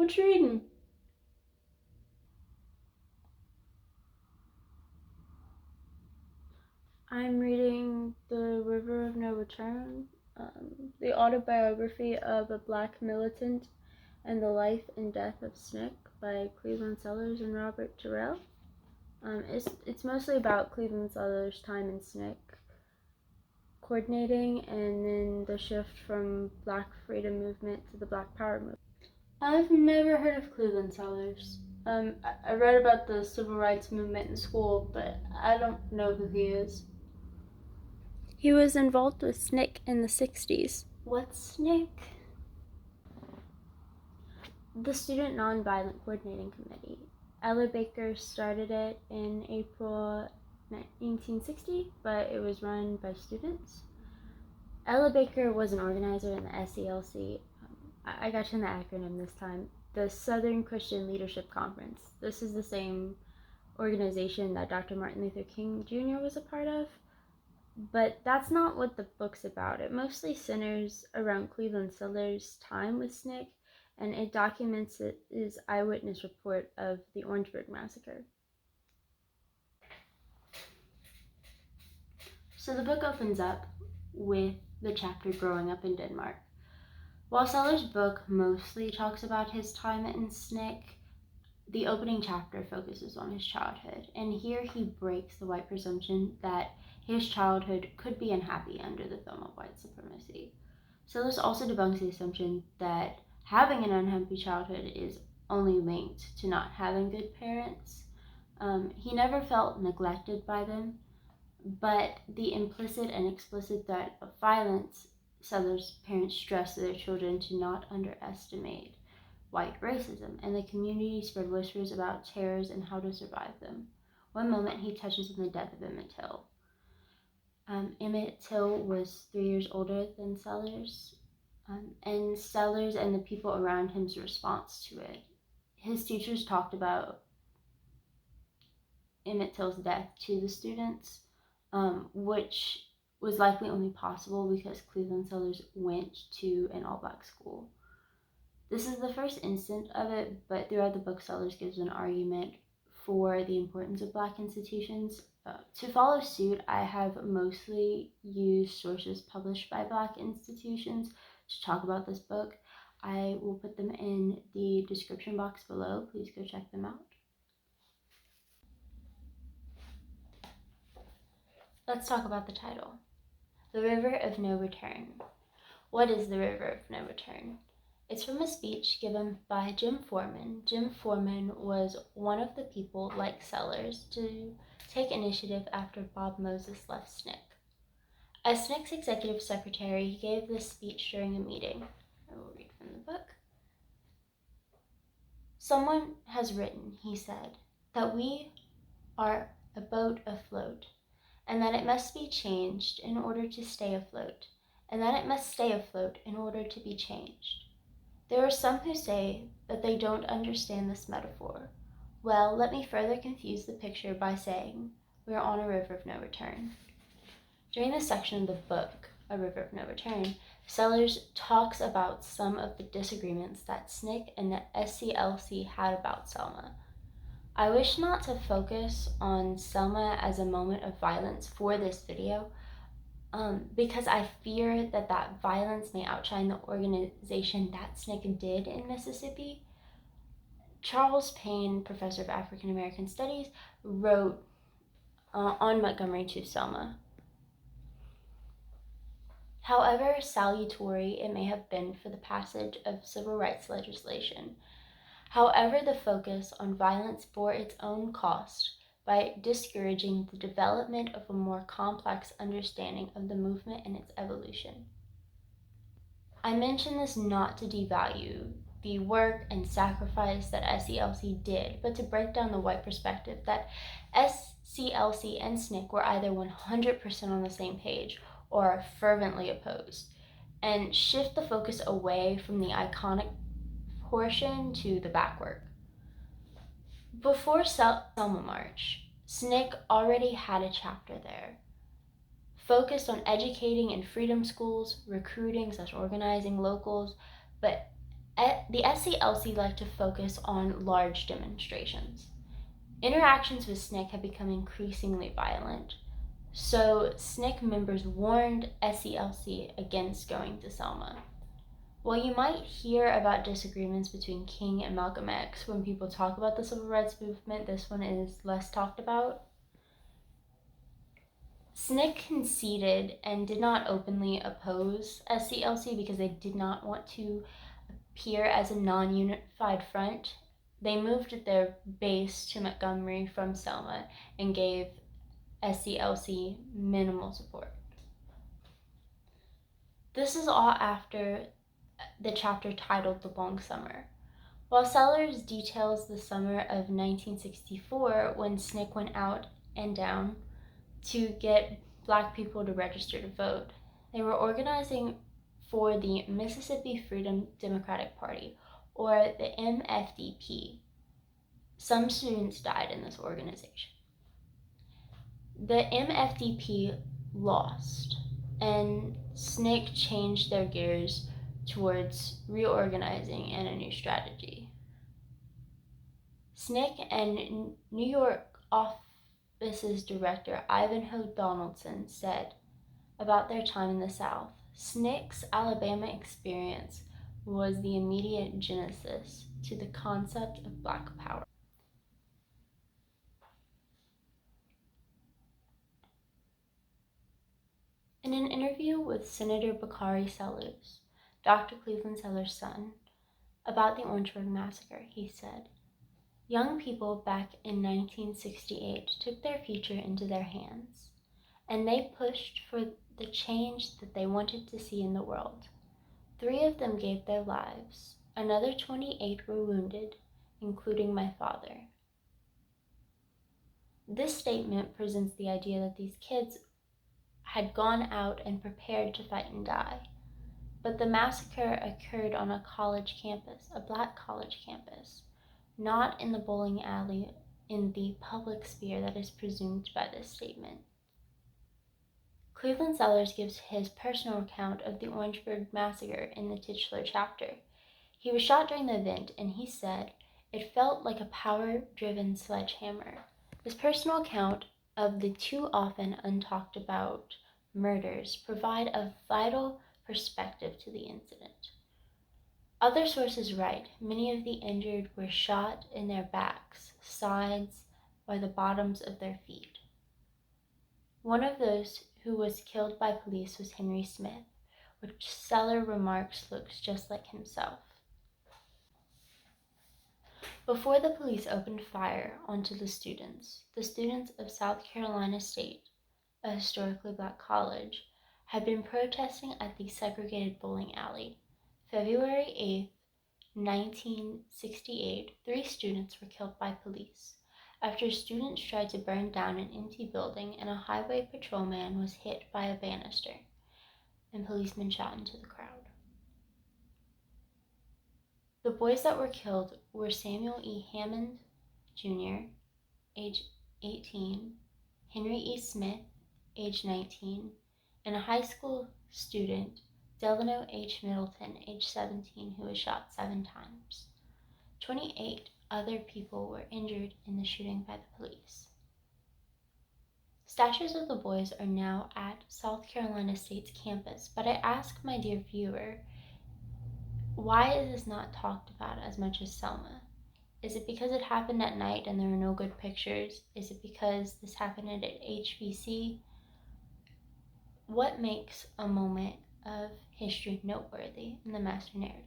What you reading? I'm reading The River of No Return, the autobiography of a Black militant and the life and death of SNCC by Cleveland Sellers and Robert Terrell. It's mostly about Cleveland Sellers' time in SNCC, coordinating, and then the shift from Black freedom movement to the Black power movement. I've never heard of Cleveland Sellers. I read about the civil rights movement in school, but I don't know who he is. He was involved with SNCC in the 60s. What's SNCC? The Student Nonviolent Coordinating Committee. Ella Baker started it in April 1960, but it was run by students. Ella Baker was an organizer in the SCLC. I got you in the acronym this time. The Southern Christian Leadership Conference. This is the same organization that Dr. Martin Luther King Jr. was a part of. But that's not what the book's about. It mostly centers around Cleveland Sellers' time with SNCC, and it documents his eyewitness report of the Orangeburg Massacre. So the book opens up with the chapter growing up in Denmark. While Sellers' book mostly talks about his time in SNCC, the opening chapter focuses on his childhood, and here he breaks the white presumption that his childhood could be unhappy under the thumb of white supremacy. Sellers also debunks the assumption that having an unhappy childhood is only linked to not having good parents. He never felt neglected by them, but the implicit and explicit threat of violence, Sellers' parents stressed to their children to not underestimate white racism, and the community spread whispers about terrors and how to survive them. One moment he touches on the death of Emmett Till. Emmett Till was 3 years older than Sellers, and Sellers and the people around him's response to it. His teachers talked about Emmett Till's death to the students, which was likely only possible because Cleveland Sellers went to an all-black school. This is the first instance of it, but throughout the book, Sellers gives an argument for the importance of Black institutions. To follow suit, I have mostly used sources published by Black institutions to talk about this book. I will put them in the description box below. Please go check them out. Let's talk about the title. The River of No Return. What is the River of No Return? It's from a speech given by Jim Foreman. Jim Foreman was one of the people, like Sellers, to take initiative after Bob Moses left SNCC. As SNCC's executive secretary, he gave this speech during a meeting. I will read from the book. Someone has written, he said, that we are a boat afloat, and that it must be changed in order to stay afloat, and that it must stay afloat in order to be changed. There are some who say that they don't understand this metaphor. Well, let me further confuse the picture by saying we are on a river of no return. During this section of the book, A River of No Return, Sellers talks about some of the disagreements that SNCC and the SCLC had about Selma. I wish not to focus on Selma as a moment of violence for this video, because I fear that that violence may outshine the organization that SNCC did in Mississippi. Charles Payne, professor of African American Studies, wrote on Montgomery to Selma. However salutary it may have been for the passage of civil rights legislation, however the focus on violence bore its own cost, by discouraging the development of a more complex understanding of the movement and its evolution. I mention this not to devalue the work and sacrifice that SCLC did, but to break down the white perspective that SCLC and SNCC were either 100% on the same page or fervently opposed, and shift the focus away from the iconic portion to the backwork. Before Selma March, SNCC already had a chapter there, focused on educating in freedom schools, recruiting/organizing locals, but The SCLC liked to focus on large demonstrations. Interactions with SNCC had become increasingly violent, so SNCC members warned SCLC against going to Selma. While you might hear about disagreements between King and Malcolm X when people talk about the civil rights movement, this one is less talked about. SNCC conceded and did not openly oppose SCLC because they did not want to appear as a non-unified front. They moved their base to Montgomery from Selma and gave SCLC minimal support. This is all after the chapter titled The Long Summer. While Sellers details the summer of 1964 when SNCC went out and down to get Black people to register to vote, they were organizing for the Mississippi Freedom Democratic Party, or the MFDP. Some students died in this organization. The MFDP lost, and SNCC changed their gears towards reorganizing and a new strategy. SNCC and New York office's director Ivanhoe Donaldson said about their time in the South, SNCC's Alabama experience was the immediate genesis to the concept of Black power. In an interview with Senator Bakari Sellers, Dr. Cleveland Sellers' son, about the Orangeburg Massacre, he said, "Young people back in 1968 took their future into their hands, and they pushed for the change that they wanted to see in the world. 3 of them gave their lives. Another 28 were wounded, including my father." This statement presents the idea that these kids had gone out and prepared to fight and die. But the massacre occurred on a college campus, a Black college campus, not in the bowling alley in the public sphere that is presumed by this statement. Cleveland Sellers gives his personal account of the Orangeburg Massacre in the titular chapter. He was shot during the event, and he said, "It felt like a power-driven sledgehammer." This personal account of the too often untalked about murders provide a vital perspective to the incident. Other sources write, many of the injured were shot in their backs, sides, or the bottoms of their feet. One of those who was killed by police was Henry Smith, which Seller remarks looks just like himself. Before the police opened fire onto the students of South Carolina State, a historically Black college, had been protesting at the segregated bowling alley. February 8, 1968, 3 students were killed by police after students tried to burn down an empty building and a highway patrolman was hit by a banister, and policemen shot into the crowd. The boys that were killed were Samuel E. Hammond, Jr., age 18, Henry E. Smith, age 19, and a high school student, Delano H. Middleton, age 17, who was shot 7 times. 28 other people were injured in the shooting by the police. Statues of the boys are now at South Carolina State's campus, but I ask my dear viewer, why is this not talked about as much as Selma? Is it because it happened at night and there are no good pictures? Is it because this happened at HBC? What makes a moment of history noteworthy in the master narrative?